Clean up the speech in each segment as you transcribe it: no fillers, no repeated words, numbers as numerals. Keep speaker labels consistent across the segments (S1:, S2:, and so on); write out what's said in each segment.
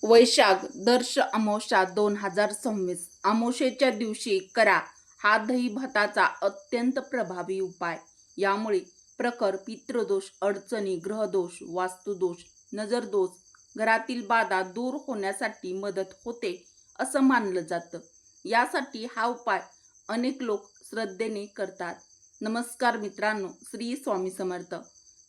S1: वैशाख दर्श अमावस्या 2026 अमावस्येच्या दिवशी करा हा दही भाताचा अत्यंत प्रभावी उपाय। यामुळे प्रखर पितृदोष, अडचणी, ग्रहदोष, वास्तुदोष, नजरदोष, घरातील बाधा दूर होण्यासाठी मदत होते असं मानलं जातं। यासाठी हा उपाय अनेक लोक श्रद्धेने करतात। नमस्कार मित्रांनो, श्री स्वामी समर्थ।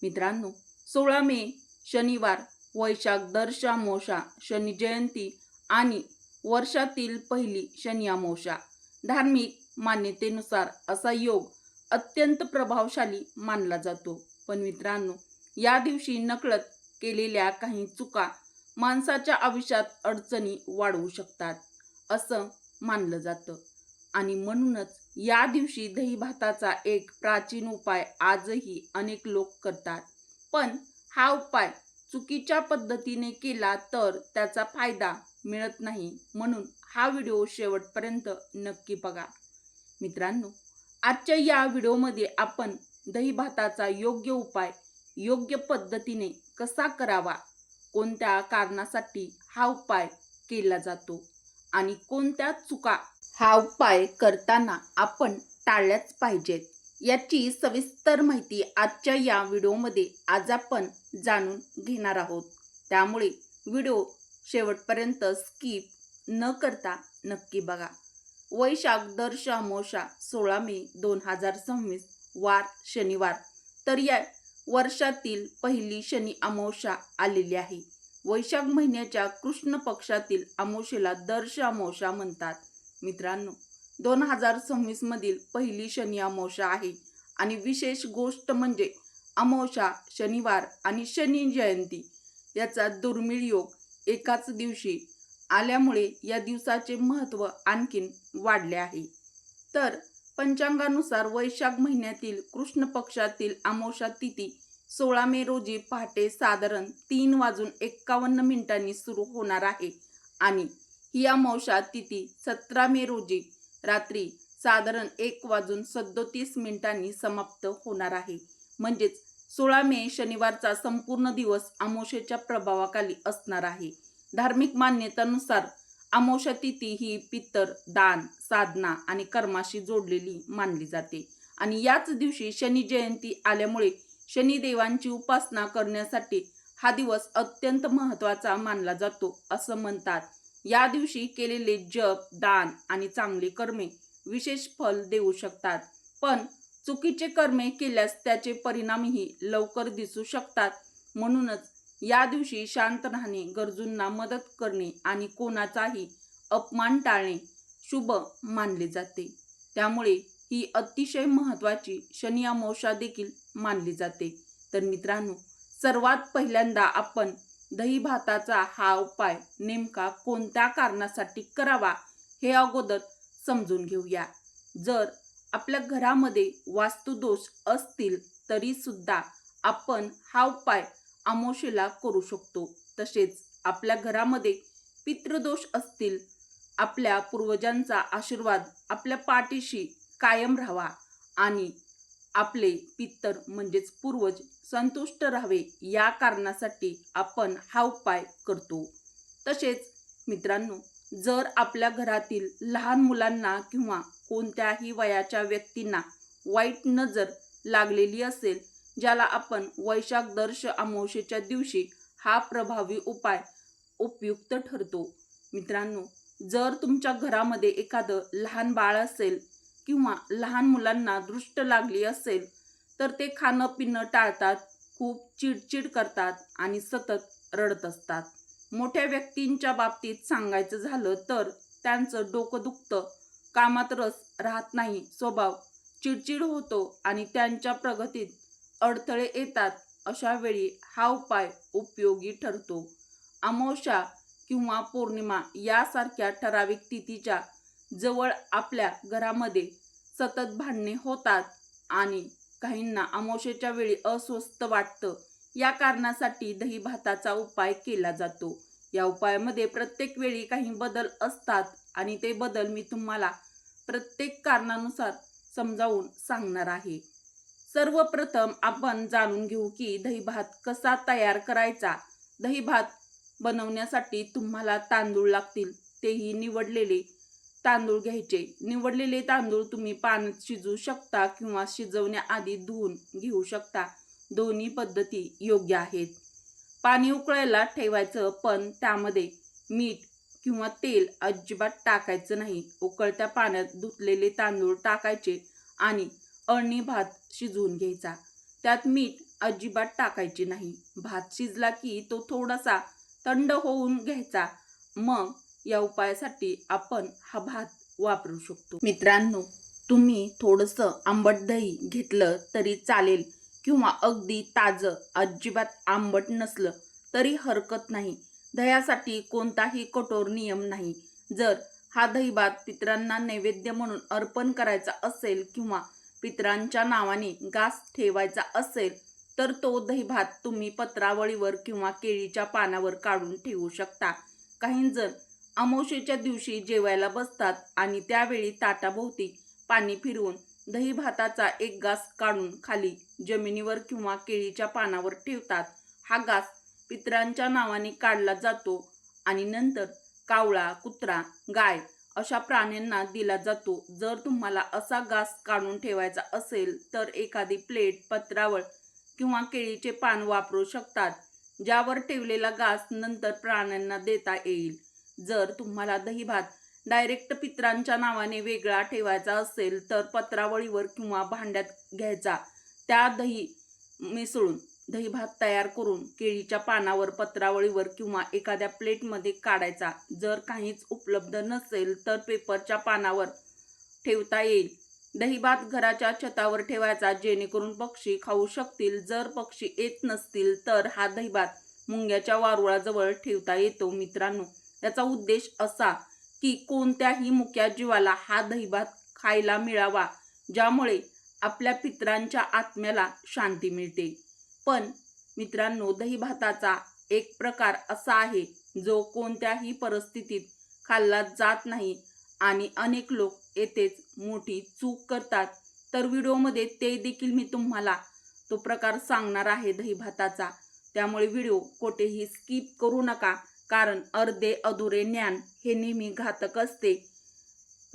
S1: मित्रांनो, 16 मे शनिवार, वैशाख दर्श अमावस्या, शनी जयंती आणि वर्षातील पहिली शनी अमावस्या। धार्मिक मान्यतेनुसार असा योग अत्यंत प्रभावशाली मानला जातो। पण मित्रांनो, या दिवशी नकळत केलेल्या काही चुका माणसाच्या आयुष्यात अडचणी वाढवू शकतात असं मानलं जातं। आणि म्हणूनच या दिवशी दही भाताचा एक प्राचीन उपाय आजही अनेक लोक करतात। पण हा उपाय चुकीच्या पद्धतीने केला तर त्याचा फायदा मिळत नाही, म्हणून हा व्हिडिओ शेवटपर्यंत नक्की बघा। मित्रांनो, आजच्या या व्हिडिओमध्ये आपण दही भाताचा योग्य उपाय योग्य पद्धतीने कसा करावा, कोणत्या कारणासाठी हा उपाय केला जातो आणि कोणत्या चुका हा उपाय करताना आपण टाळल्याच पाहिजेत याची सविस्तर माहिती आजच्या या व्हिडिओमध्ये आज आपण जाणून घेणार आहोत। त्यामुळे व्हिडिओ शेवटपर्यंत स्किप न करता नक्की बघा। वैशाख दर्श अमावस्या 16 मे 2026 वार शनिवार, तर या वर्षातील पहिली शनी अमावस्या आलेली आहे। वैशाख महिन्याच्या कृष्ण पक्षातील अमावस्येला दर्श अमावस्या म्हणतात। मित्रांनो, 2026 मधील पहिली शनी अमावस्या आहे आणि विशेष गोष्ट म्हणजे अमावस्या, शनिवार आणि शनी जयंती याचा दुर्मिळ योग एकाच दिवशी आल्यामुळे या दिवसाचे महत्त्व आणखीन वाढले आहे। तर पंचांगानुसार वैशाख महिन्यातील कृष्ण पक्षातील अमावस्या तिथी 16 मे रोजी पहाटे साधारण 3:51 सुरू होणार आहे आणि ही अमावस्या तिथी 17 मे रोजी रात्री साधारण 1:37 समाप्त होणार आहे। म्हणजेच 16 मे शनिवारचा संपूर्ण दिवस अमावस्येच्या प्रभावाखाली असणार आहे। धार्मिक मान्यतेनुसार अमावस्या तिथी ही पितर, दान, साधना आणि कर्माशी जोडलेली मानली जाते आणि याच दिवशी शनी जयंती आल्यामुळे शनिदेवांची उपासना करण्यासाठी हा दिवस अत्यंत महत्त्वाचा मानला जातो असं म्हणतात। या दिवशी केलेले जप, दान आणि चांगले कर्मे विशेष फल देऊ शकतात, पण चुकीचे कर्मे केल्यास त्याचे परिणामही लवकर दिसू शकतात। म्हणूनच या दिवशी शांत राहणे, गरजूंना मदत करणे आणि कोणाचाही अपमान टाळणे शुभ मानले जाते। त्यामुळे ही अतिशय महत्त्वाची शनी अमावस्या देखील मानली जाते। तर मित्रांनो, सर्वात पहिल्यांदा आपण दही भाताचा हा उपाय नेमका कोणत्या कारणासाठी करावा हे अगोदर समजून घेऊया। जर आपल्या घरामध्ये वास्तुदोष असतील तरी सुद्धा आपण हा उपाय अमावस्येला करू शकतो। तसेच आपल्या घरामध्ये पितृदोष असतील, आपल्या पूर्वजांचा आशीर्वाद आपल्या पाठीशी कायम राहावा आणि आपले पितर म्हणजेच पूर्वज संतुष्ट राहावे या कारणासाठी आपण हा उपाय करतो। तसेच मित्रांनो, जर आपल्या घरातील लहान मुलांना किंवा कोणत्याही वयाच्या व्यक्तींना वाईट नजर लागलेली असेल, ज्याला आपण वैशाख दर्श अमावस्येच्या दिवशी हा प्रभावी उपाय उपयुक्त ठरतो। मित्रांनो, जर तुमच्या घरामध्ये एखादं लहान बाळ असेल किंवा लहान मुलांना दृष्ट लागली असेल तर ते खाणं पिणं टाळतात, खूप चिडचिड करतात आणि सतत रडत असतात। मोठ्या व्यक्तींच्या बाबतीत सांगायचं झालं तर त्यांचं डोकं दुखतं, कामात रस राहत नाही, स्वभाव चिडचिड होतो आणि त्यांच्या प्रगतीत अडथळे येतात। अशा वेळी हा उपाय उपयोगी ठरतो। अमावस्या किंवा पौर्णिमा यासारख्या ठराविक तिथीच्या जवळ आपल्या घरामध्ये सतत भांडणे होतात आणि काहींना अमावस्येच्या वेळी अस्वस्थ वाटतं, या कारणासाठी दही भाताचा उपाय केला जातो। या उपायामध्ये प्रत्येक वेळी काही बदल असतात आणि ते बदल मी तुम्हाला प्रत्येक कारणानुसार समजावून सांगणार आहे। सर्वप्रथम आपण जाणून घेऊ की दही भात कसा तयार करायचा। दही भात बनवण्यासाठी तुम्हाला तांदूळ लागतील, तेही निवडलेले तांदूळ घ्यायचे. निवडलेले तांदूळ तुम्ही पाण्यात शिजवू शकता किंवा शिजवण्याआधी धुवून घेऊ शकता. दोन्ही पद्धती योग्य आहेत. पाणी उकळायला ठेवायचं, पण त्यामध्ये मीठ किंवा तेल अजिबात टाकायचं नाही. उकळत्या पाण्यात धुतलेले तांदूळ टाकायचे आणि अळणी भात शिजवून घ्यायचा. त्यात मीठ अजिबात टाकायचे नाही. भात शिजला की तो थोडासा थंड होऊन घ्यायचा. मग या उपायासाठी आपण हा भात वापरू शकतो. मित्रांनो, तुम्ही थोडंसं आंबट दही घेतलं तरी चालेल किंवा अगदी ताजं अजिबात आंबट नसलं तरी हरकत नाही. दह्यासाठी कोणताही कठोर नियम नाही. जर हा दहीभात पितरांना नैवेद्य म्हणून अर्पण करायचा असेल किंवा पितरांच्या नावाने घास ठेवायचा असेल तर तो दहीभात तुम्ही पत्रावळीवर किंवा केळीच्या पानावर काढून ठेवू शकता. काही जण अमावस्येच्या दिवशी जेवायला बसतात आणि त्यावेळी ताटाभोवती पाणी फिरवून दही भाताचा एक घास काढून खाली जमिनीवर किंवा केळीच्या पानावर ठेवतात. हा घास पितरांच्या नावाने काढला जातो आणि नंतर कावळा, कुत्रा, गाय अशा प्राण्यांना दिला जातो. जर तुम्हाला असा घास काढून ठेवायचा असेल तर एखादी प्लेट, पत्रावळ किंवा केळीचे पान वापरू शकतात, ज्यावर ठेवलेला घास नंतर प्राण्यांना देता येईल. जर तुम्हाला दही भात डायरेक्ट पितरांच्या नावाने वेगळा ठेवायचा असेल तर पत्रावळीवर किंवा भांड्यात घ्यायचा. त्या दही मिसळून दही भात तयार करून केळीच्या पानावर, पत्रावळीवर किंवा एखाद्या प्लेटमध्ये काढायचा. जर काहीच उपलब्ध नसेल तर पेपरच्या पानावर ठेवता येईल. दही भात घराच्या छतावर ठेवायचा, जेणेकरून पक्षी खाऊ शकतील. जर पक्षी येत नसतील तर हा दही भात मुंग्याच्या वारुळाजवळ ठेवता येतो. मित्रांनो, याचा उद्देश असा की कोणत्याही मुक्या जीवाला हा दही भात खायला मिळावा, ज्यामुळे आपल्या पितरांच्या आत्म्याला शांती मिळते. पण मित्रांनो, दही भाताचा एक प्रकार असा आहे जो कोणत्याही परिस्थितीत खाल्ला जात नाही आणि अनेक लोक येथेच मोठी चूक करतात. तर व्हिडिओमध्ये ते देखील मी तुम्हाला तो प्रकार सांगणार आहे दही भाताचा. त्यामुळे व्हिडिओ कोठेही स्किप करू नका, कारण अर्धे अधुरे ज्ञान हे नेहमी घातक असते.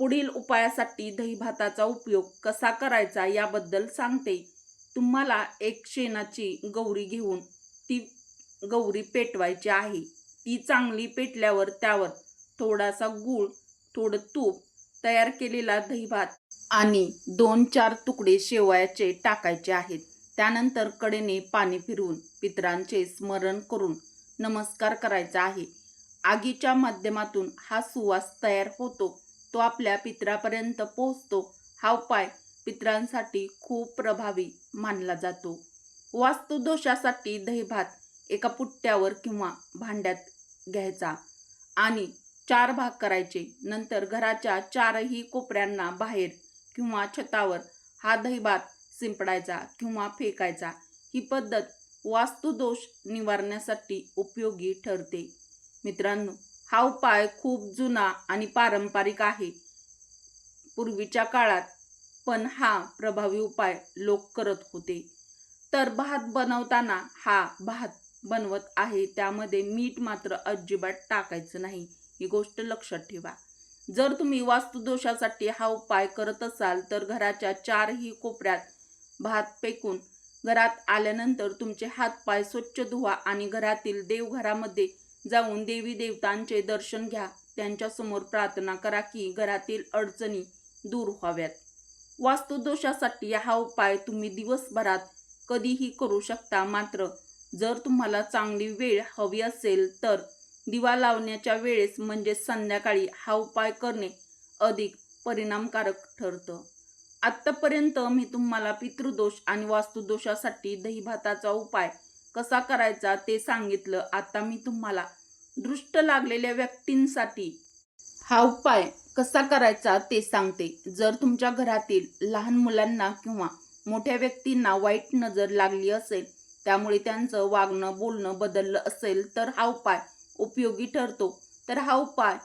S1: पुढील उपायासाठी दही भाताचा उपयोग कसा करायचा याबद्दल सांगते. तुम्हाला एक शेणाची गौरी घेऊन ती गौरी पेटवायची आहे. ती चांगली पेटल्यावर त्यावर थोडासा गूळ, थोडं तूप, तयार केलेला दही भात आणि 2-4 तुकडे शेवयाचे टाकायचे आहेत. त्यानंतर कडेने पाणी फिरवून पितरांचे स्मरण करून नमस्कार करायचा आहे. आगीच्या माध्यमातून हा सुवास तयार होतो, तो आपल्या पितरापर्यंत पोहोचतो. हा उपाय पितरांसाठी खूप प्रभावी मानला जातो. वास्तुदोषासाठी दही भात एका पुट्ट्यावर किंवा भांड्यात घ्यायचा आणि 4 भाग करायचे. नंतर घराच्या 4ही कोपऱ्यांना, बाहेर किंवा छतावर हा दही भात शिंपडायचा किंवा फेकायचा. ही पद्धत वास्तुदोष निवारण्यासाठी उपयोगी ठरते. मित्रांनो, हा उपाय खूप जुना आणि पारंपरिक आहे. पूर्वीच्या काळात पण हा प्रभावी उपाय लोक करत होते. तर भात बनवताना हा भात बनवत आहे त्यामध्ये मीठ मात्र अजिबात टाकायचं नाही, ही गोष्ट लक्षात ठेवा. जर तुम्ही वास्तुदोषासाठी हा उपाय करत असाल तर घराच्या 4ही कोपऱ्यात भात फेकून घरात आल्यानंतर तुमचे हात पाय स्वच्छ धुवा आणि घरातील देवघरामध्ये जाऊन देवी देवतांचे दर्शन घ्या. त्यांच्यासमोर प्रार्थना करा की घरातील अडचणी दूर व्हाव्यात. वास्तुदोषासाठी हा उपाय तुम्ही दिवसभरात कधीही करू शकता. मात्र जर तुम्हाला चांगली वेळ हवी असेल तर दिवा लावण्याच्या वेळेस म्हणजे संध्याकाळी हा उपाय करणे अधिक परिणामकारक ठरतं. आत्तापर्यंत मी तुम्हाला पितृदोष आणि वास्तुदोषासाठी दही भाताचा उपाय कसा करायचा ते सांगितलं. आता मी तुम्हाला दृष्ट लागलेल्या व्यक्तींसाठी हा उपाय कसा करायचा ते सांगते. जर तुमच्या घरातील लहान मुलांना किंवा मोठ्या व्यक्तींना वाईट नजर लागली असेल, त्यामुळे त्यांचं वागणं बोलणं बदललं असेल तर हा उपाय उपयोगी ठरतो. तर हा उपाय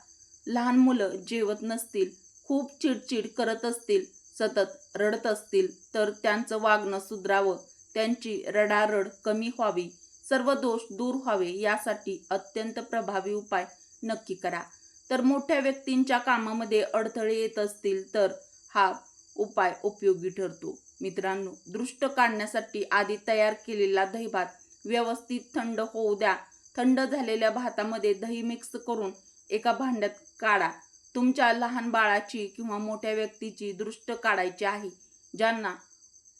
S1: लहान मुलं जेवत नसतील, खूप चिडचिड करत असतील, सतत रडत असतील तर त्यांचं वागणं सुधारावं, त्यांची रडारड कमी व्हावी, सर्व दोष दूर व्हावे यासाठी अत्यंत प्रभावी उपाय नक्की करा. तर मोठ्या व्यक्तींच्या कामामध्ये अडथळे येत असतील तर हा उपाय उपयोगी ठरतो. मित्रांनो, दृष्ट काढण्यासाठी आधी तयार केलेला दहीभात व्यवस्थित थंड होऊ द्या. थंड झालेल्या भातामध्ये दही मिक्स करून एका भांड्यात काढा. तुमच्या लहान बाळाची किंवा मोठ्या व्यक्तीची दृष्ट काढायची आहे, ज्यांना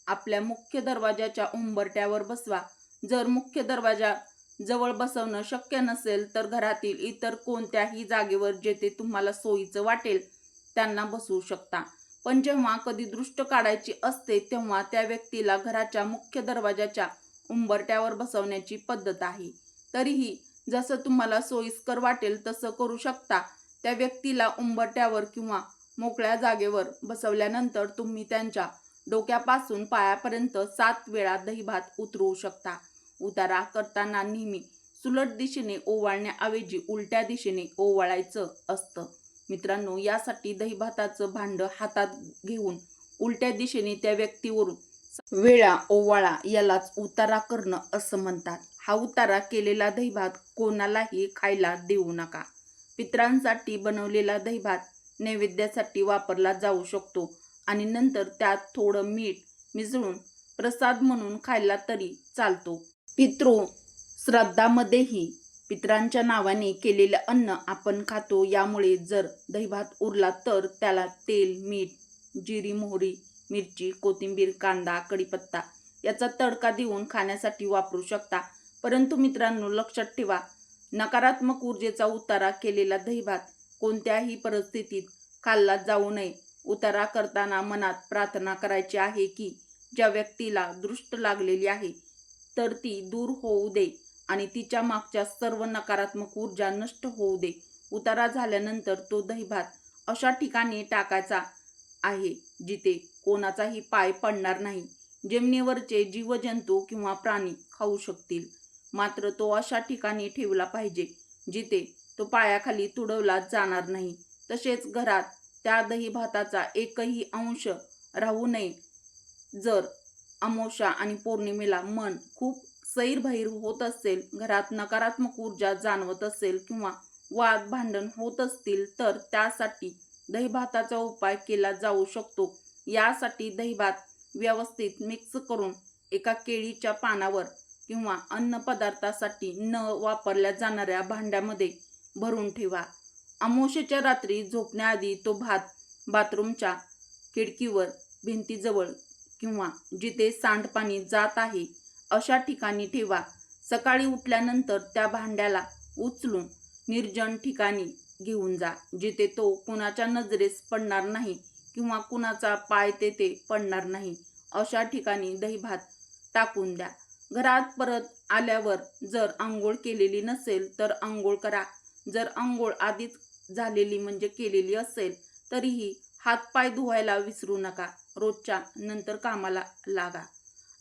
S1: आपल्या मुख्य दरवाजाच्या उंबरठ्यावर बसवा. जर मुख्य दरवाजा जवळ बसवणं शक्य नसेल तर घरातील इतर कोणत्याही जागेवर जेथे तुम्हाला सोयीचं वाटेल त्यांना बसवू शकता. पण जेव्हा कधी दृष्ट काढायची असते तेव्हा त्या व्यक्तीला घराच्या मुख्य दरवाजाच्या उंबरठ्यावर बसवण्याची पद्धत आहे. तरीही जसं तुम्हाला सोयीस्कर वाटेल तसं करू शकता. त्या व्यक्तीला उंबरठ्यावर किंवा मोकळ्या जागेवर बसवल्यानंतर तुम्ही त्यांच्या डोक्यापासून पायापर्यंत 7 वेळा दहीभात उतरवू शकता. उतारा करताना नेहमी सुलट दिशेने ओवाळण्याऐवजी उलट्या दिशेने ओवाळायचं असतं. मित्रांनो, यासाठी दहीभाताचं भांडं हातात घेऊन उलट्या दिशेने त्या व्यक्तीवरून वेळा ओवाळा यालाच उतारा करणं असं म्हणतात. हा उतारा केलेला दहीभात कोणालाही खायला देऊ नका. पितरांसाठी बनवलेला दहीभात नैवेद्यासाठी वापरला जाऊ शकतो आणि नंतर त्यात थोडं मीठ मिसळून प्रसाद म्हणून खाल्ला तरी चालतो. पितृ श्राद्धामध्येही पितरांच्या नावाने केलेलं अन्न आपण खातो. यामुळे जर दहीभात उरला तर त्याला तेल, मीठ, जिरी, मोहरी, मिरची, कोथिंबीर, कांदा, कढीपत्ता याचा तडका देऊन खाण्यासाठी वापरू शकता. परंतु मित्रांनो, लक्षात ठेवा, नकारात्मक ऊर्जेचा उतारा केलेला दहीभात कोणत्याही परिस्थितीत खाल्ला जाऊ नये. उतारा करताना मनात प्रार्थना करायची आहे की ज्या व्यक्तीला दृष्ट लागलेली आहे तर ती दूर होऊ दे आणि तिच्या मागच्या सर्व नकारात्मक ऊर्जा नष्ट होऊ दे. उतारा झाल्यानंतर तो दहीभात अशा ठिकाणी टाकायचा आहे जिथे कोणाचाही पाय पडणार नाही. जमिनीवरचे जीवजंतू किंवा प्राणी खाऊ शकतील, मात्र तो अशा ठिकाणी ठेवला पाहिजे जिथे तो पायाखाली तुडवला जाणार नाही. तसेच घरात त्या दहीभाताचा एकही अंश राहू नये. जर अमावस्या आणि पौर्णिमेला मन खूप सैरभैर होत असेल, घरात नकारात्मक ऊर्जा जाणवत असेल किंवा वाद भांडण होत असतील तर त्यासाठी दहीभाताचा उपाय केला जाऊ शकतो. यासाठी दहीभात व्यवस्थित मिक्स करून एका केळीच्या पानावर किंवा अन्न पदार्थासाठी न वापरल्या जाणाऱ्या भांड्यामध्ये भरून ठेवा. अमावस्येच्या रात्री झोपण्याआधी तो भात बाथरूमच्या खिडकीवर, भिंतीजवळ किंवा जिथे सांडपाणी जात आहे अशा ठिकाणी ठेवा. सकाळी उठल्यानंतर त्या भांड्याला उचलून निर्जन ठिकाणी घेऊन जा, जिथे तो कुणाच्या नजरेस पडणार नाही किंवा कुणाचा पाय तेथे पडणार नाही. अशा ठिकाणी दहीभात टाकून द्या. घरात परत आल्यावर जर आंघोळ केलेली नसेल तर आंघोळ करा. जर आंघोळ आधीच झालेली म्हणजे केलेली असेल तरीही हातपाय धुवायला विसरू नका. रोजच्या नंतर कामाला लागा.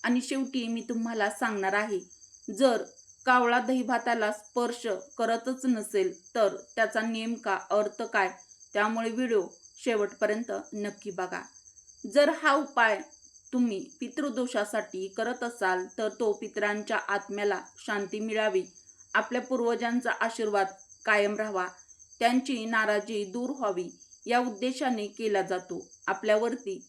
S1: आणि शेवटी मी तुम्हाला सांगणार आहे, जर कावळा दहीभाताला स्पर्श करतच नसेल तर त्याचा नेमका अर्थ काय, त्यामुळे व्हिडिओ शेवटपर्यंत नक्की बघा. जर हा उपाय तुम्ही पितृदोषासाठी करत असाल तर तो पितरांच्या आत्म्याला शांती मिळावी, आपल्या पूर्वजांचा आशीर्वाद कायम राहावा, त्यांची नाराजी दूर व्हावी या उद्देशाने केला जातो. आपल्यावरती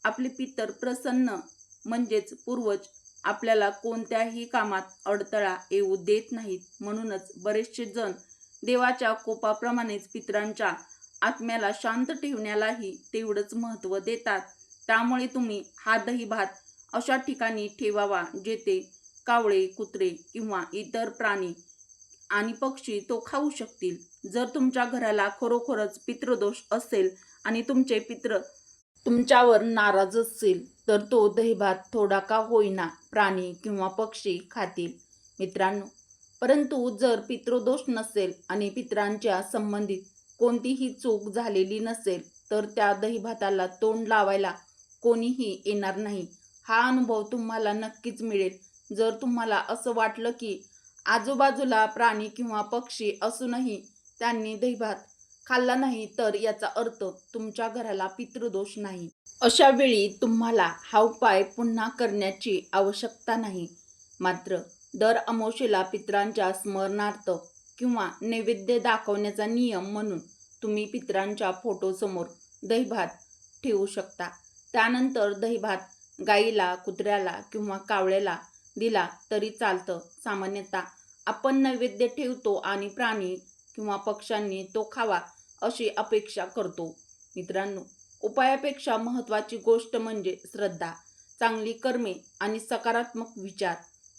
S1: आपले पितर प्रसन्न म्हणजेच पूर्वज आपल्याला कोणत्याही कामात अडथळा येऊ देत नाहीत. म्हणूनच बरेचसे जण देवाच्या कोपाप्रमाणेच पितरांच्या आत्म्याला शांत ठेवण्यालाही तेवढंच महत्त्व देतात. त्यामुळे तुम्ही हा दहीभात अशा ठिकाणी ठेवावा जेथे कावळे, कुत्रे किंवा इतर प्राणी आणि पक्षी तो खाऊ शकतील. जर तुमच्या घराला खरोखरच पितृदोष असेल आणि तुमचे पितृ तुमच्यावर नाराज असेल तर तो दहीभात थोडा का होईना प्राणी किंवा पक्षी खातील. मित्रांनो, परंतु जर पितृदोष नसेल आणि पितरांच्या संबंधित कोणतीही चूक झालेली नसेल तर त्या दहीभाताला तोंड लावायला कोणीही येणार नाही. हा अनुभव तुम्हाला नक्कीच मिळेल. जर तुम्हाला असं वाटलं की आजूबाजूला प्राणी किंवा पक्षी असूनही त्यांनी दहीभात खाल्ला नाही तर याचा अर्थ तुमच्या घराला पितृदोष नाही. अशा वेळी तुम्हाला हा उपाय पुन्हा करण्याची आवश्यकता नाही. मात्र दर अमावस्येला पितरांच्या स्मरणार्थ किंवा नैवेद्य दाखवण्याचा नियम म्हणून तुम्ही पितरांच्या फोटोसमोर दहीभात ठेवू शकता. त्यानंतर दहीभात गाईला, कुत्र्याला किंवा कावळ्याला दिला तरी चालतं. सामान्यतः आपण नैवेद्य ठेवतो आणि प्राणी किंवा पक्ष्यांनी तो खावा अशी अपेक्षा करतो. मित्रांनो, उपायापेक्षा महत्त्वाची गोष्ट म्हणजे श्रद्धा, चांगली कर्मे आणि सकारात्मक विचार.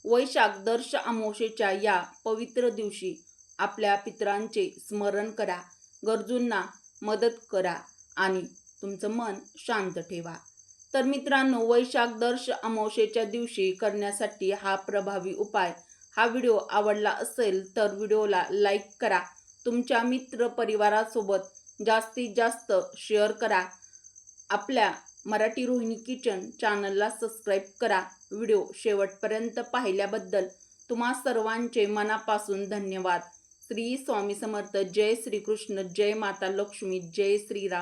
S1: वैशाख दर्श अमावस्येच्या या पवित्र दिवशी आपल्या पितरांचे स्मरण करा, गरजूंना मदत करा आणि तुमचं मन शांत ठेवा. तर मित्रांनो, वैशाख दर्श अमावस्येच्या दिवशी करण्यासाठी हा प्रभावी उपाय. हा व्हिडिओ आवडला असेल तर व्हिडिओला लाईक करा, तुमच्या मित्र परिवारासोबत जास्तीत जास्त शेअर करा. आपल्या मराठी रोहिणी किचन चॅनलला सबस्क्राईब करा. व्हिडिओ शेवटपर्यंत पाहिल्याबद्दल तुम्हा सर्वांचे मनापासून धन्यवाद. श्री स्वामी समर्थ. जय श्रीकृष्ण. जय माता लक्ष्मी. जय श्रीराम.